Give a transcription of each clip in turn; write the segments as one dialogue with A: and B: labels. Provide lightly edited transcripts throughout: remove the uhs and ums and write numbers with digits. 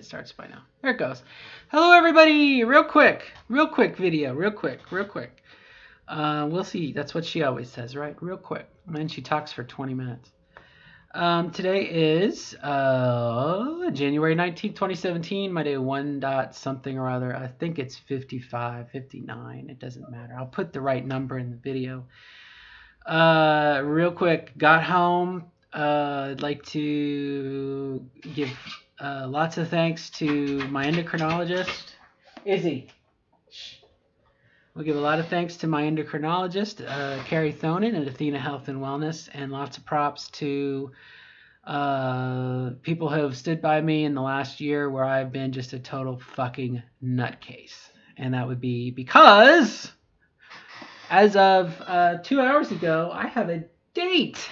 A: it starts by now. There it goes. Hello, everybody. Real quick video. Real quick. We'll see. That's what she always says, right? Real quick. And then she talks for 20 minutes. Today is January 19th, 2017. My day 1 dot something or other. I think it's 55, 59. It doesn't matter. I'll put the right number in the video. Real quick. Got home. I'd like to give lots of thanks to my endocrinologist, Izzy. We'll give a lot of thanks to my endocrinologist, Carrie Thonin at Athena Health and Wellness, and lots of props to people who have stood by me in the last year where I've been just a total fucking nutcase. And that would be because as of 2 hours ago, I have a date.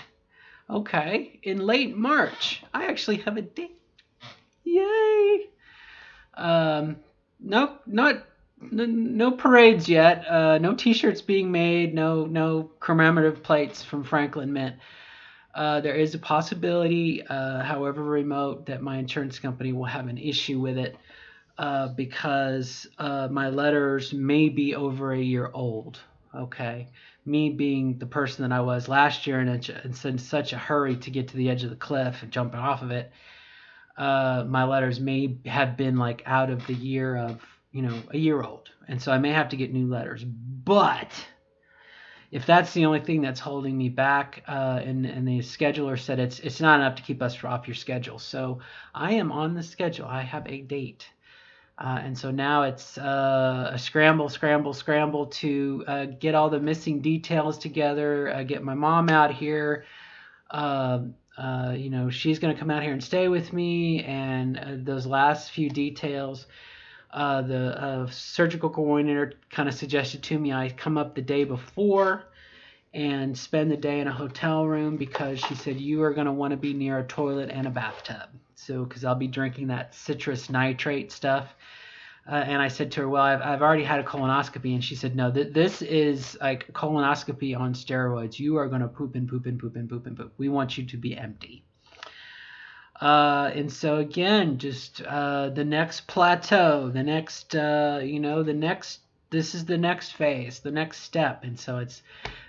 A: Okay, in late March. I actually have a date. Yay! No parades yet. No T-shirts being made. No commemorative plates from Franklin Mint. There is a possibility, however remote, that my insurance company will have an issue with it because my letters may be over a year old. Okay, me being the person that I was last year and in such a hurry to get to the edge of the cliff and jumping off of it, my letters may have been like out of the year of, a year old. And so I may have to get new letters. But if that's the only thing that's holding me back, and the scheduler said it's not enough to keep us off your schedule. So I am on the schedule. I have a date. And so now it's a scramble to get all the missing details together, get my mom out here. She's going to come out here and stay with me, and those last few details, the surgical coordinator kind of suggested to me I come up the day before and spend the day in a hotel room because she said you are going to want to be near a toilet and a bathtub. So, because I'll be drinking that citrus nitrate stuff. And I said to her, well, I've already had a colonoscopy. And she said, no, this is like colonoscopy on steroids. You are going to poop. We want you to be empty. And so again, just the next plateau, this is the next phase, the next step. And so it's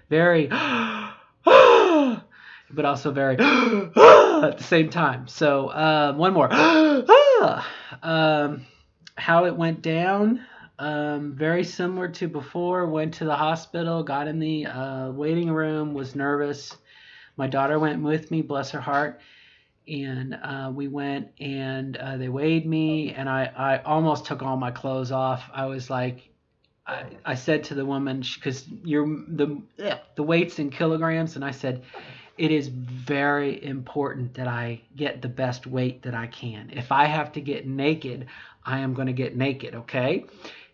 A: very, but also very at the same time. So one more. How it went down, very similar to before. Went to the hospital, got in the waiting room, was nervous. My daughter went with me, bless her heart. And we went and they weighed me, and I almost took all my clothes off. I was like, I said to the woman, because the weight's in kilograms, and I said, it is very important that I get the best weight that I can. If I have to get naked, I am going to get naked, okay?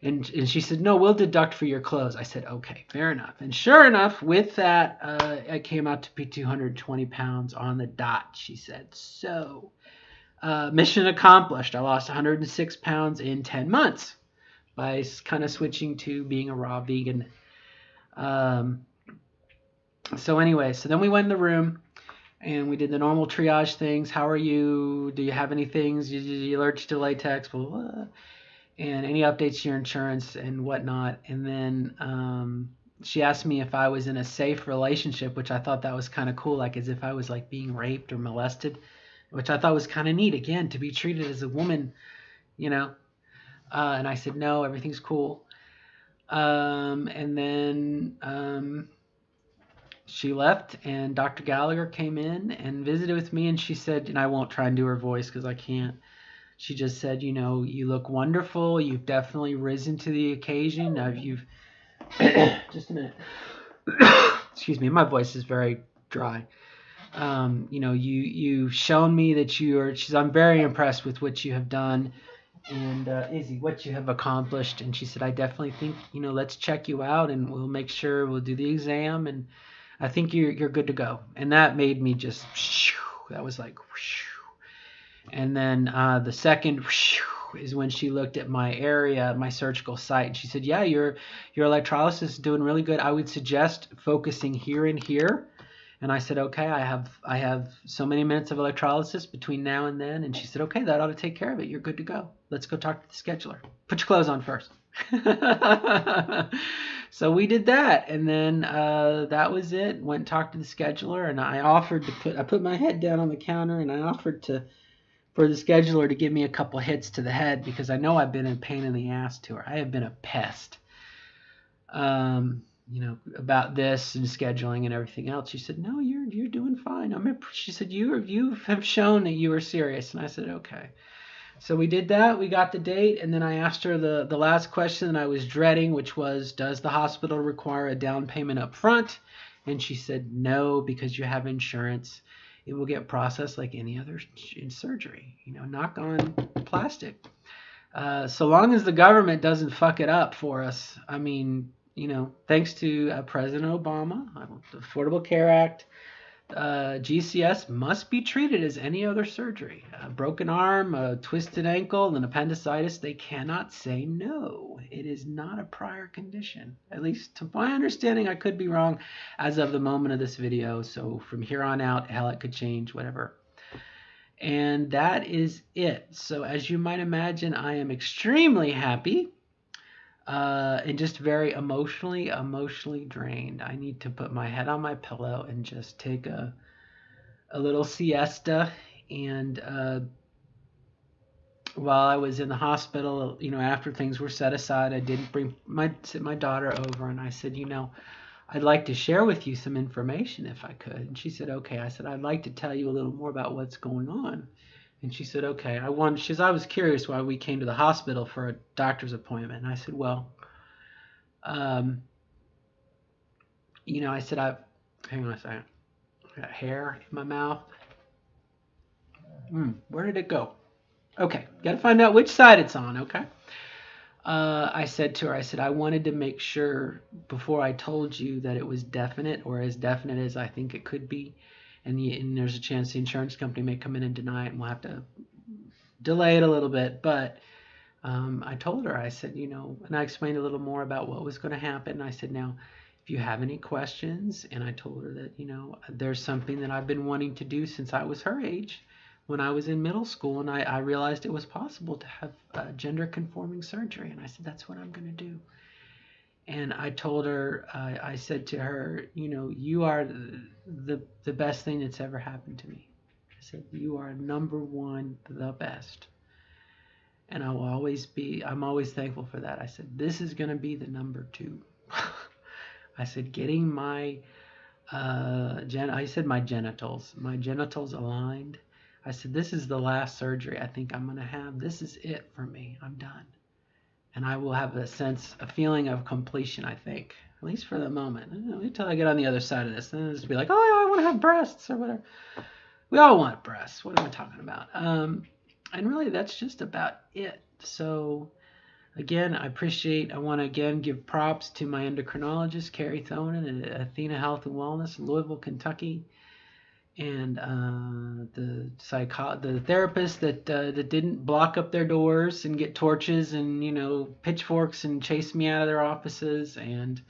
A: And she said, no, we'll deduct for your clothes. I said, okay, fair enough. And sure enough, with that, I came out to be 220 pounds on the dot, she said. So, mission accomplished. I lost 106 pounds in 10 months by kind of switching to being a raw vegan. So anyway, so then we went in the room and we did the normal triage things. How are you? Do you have any things? You allergic to latex? Blah, blah, blah. And any updates to your insurance and whatnot. And then she asked me if I was in a safe relationship, which I thought that was kind of cool, like as if I was like being raped or molested, which I thought was kind of neat, again, to be treated as a woman, And I said, no, everything's cool. And then she left, and Dr. Gallagher came in and visited with me, and she said, and I won't try and do her voice because I can't. She just said, you look wonderful. You've definitely risen to the occasion. You've just a minute. Excuse me, my voice is very dry. You've shown me that I'm very impressed with what you have done, and Izzy, what you have accomplished. And she said, I definitely think, let's check you out, and we'll make sure we'll do the exam, and I think you're good to go. And that made me just, that was like, and then the second is when she looked at my area, my surgical site, and she said, yeah, your electrolysis is doing really good. I would suggest focusing here and here And I said, okay, I have so many minutes of electrolysis between now and then. And she said, okay, that ought to take care of it. You're good to go. Let's go talk to the scheduler. Put your clothes on first. So we did that, and then that was it. Went and talked to the scheduler, and I put my head down on the counter, and I offered for the scheduler to give me a couple hits to the head because I know I've been a pain in the ass to her. I have been a pest. About this and scheduling and everything else. She said, "No, you're doing fine." She said, "You have shown that you were serious," and I said, "Okay." So we did that. We got the date, and then I asked her the last question that I was dreading, which was, "Does the hospital require a down payment up front?" And she said, "No, because you have insurance. It will get processed like any other surgery. Knock on plastic. So long as the government doesn't fuck it up for us. I mean, thanks to President Obama, the Affordable Care Act, GCS must be treated as any other surgery. A broken arm, a twisted ankle, an appendicitis, they cannot say no. It is not a prior condition. At least to my understanding, I could be wrong as of the moment of this video. So from here on out, hell, it could change, whatever. And that is it. So as you might imagine, I am extremely happy and just very emotionally drained. I need to put my head on my pillow and just take a little siesta. And while I was in the hospital, after things were set aside, I did bring my daughter over, and I said, I'd like to share with you some information if I could. And she said, okay. I said, I'd like to tell you a little more about what's going on. And she said, okay. I was curious why we came to the hospital for a doctor's appointment. And I said, well, I said, hang on a second. I got hair in my mouth. Where did it go? Okay. Got to find out which side it's on. Okay. I said to her, I wanted to make sure before I told you that it was definite or as definite as I think it could be. And there's a chance the insurance company may come in and deny it, and we'll have to delay it a little bit. But I told her, I said, and I explained a little more about what was going to happen. I said, now, if you have any questions, and I told her that, there's something that I've been wanting to do since I was her age, when I was in middle school, and I realized it was possible to have gender conforming surgery. And I said, that's what I'm going to do. And I told her, I said to her, you are the best thing that's ever happened to me. I said, you are number one, the best. And I'm always thankful for that. I said, this is going to be the number two. I said, getting my my genitals aligned. I said, this is the last surgery I think I'm going to have. This is it for me. I'm done. And I will have a feeling of completion, I think. At least for the moment. Until I get on the other side of this. Then it'll just be like, oh, yeah, I want to have breasts or whatever. We all want breasts. What am I talking about? And really, that's just about it. So, again, I want to again give props to my endocrinologist, Carrie Thonen at Athena Health and Wellness, Louisville, Kentucky. And the therapist that didn't block up their doors and get torches and pitchforks and chase me out of their offices. And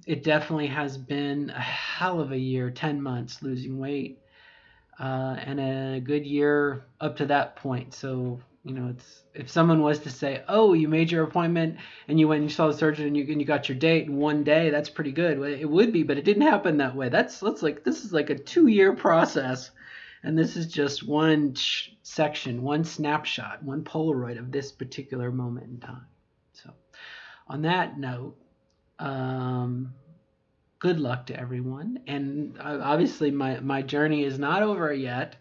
A: it definitely has been a hell of a year, 10 months losing weight, and a good year up to that point. So it's, if someone was to say, oh, you made your appointment and you went and you saw the surgeon and you got your date in one day, that's pretty good. Well, it would be, but it didn't happen that way. This is like a 2-year process, and this is just one section, one snapshot, one Polaroid of this particular moment in time. So on that note, good luck to everyone. And obviously my journey is not over yet.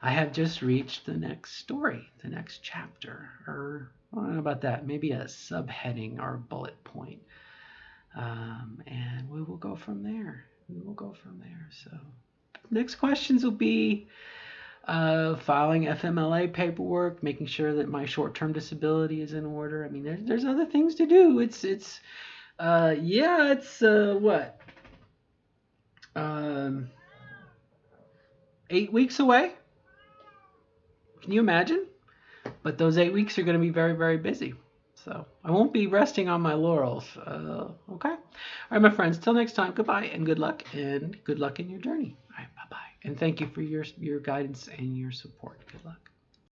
A: I have just reached the next story, the next chapter, or I don't know about that, maybe a subheading or a bullet point. And we will go from there. So next questions will be filing FMLA paperwork, making sure that my short-term disability is in order. I mean, there's other things to do. It's what? 8 weeks away. Can you imagine? But those 8 weeks are going to be very, very busy. So I won't be resting on my laurels. Okay. All right, my friends. Till next time. Goodbye and good luck in your journey. All right. Bye bye. And thank you for your guidance and your support. Good luck.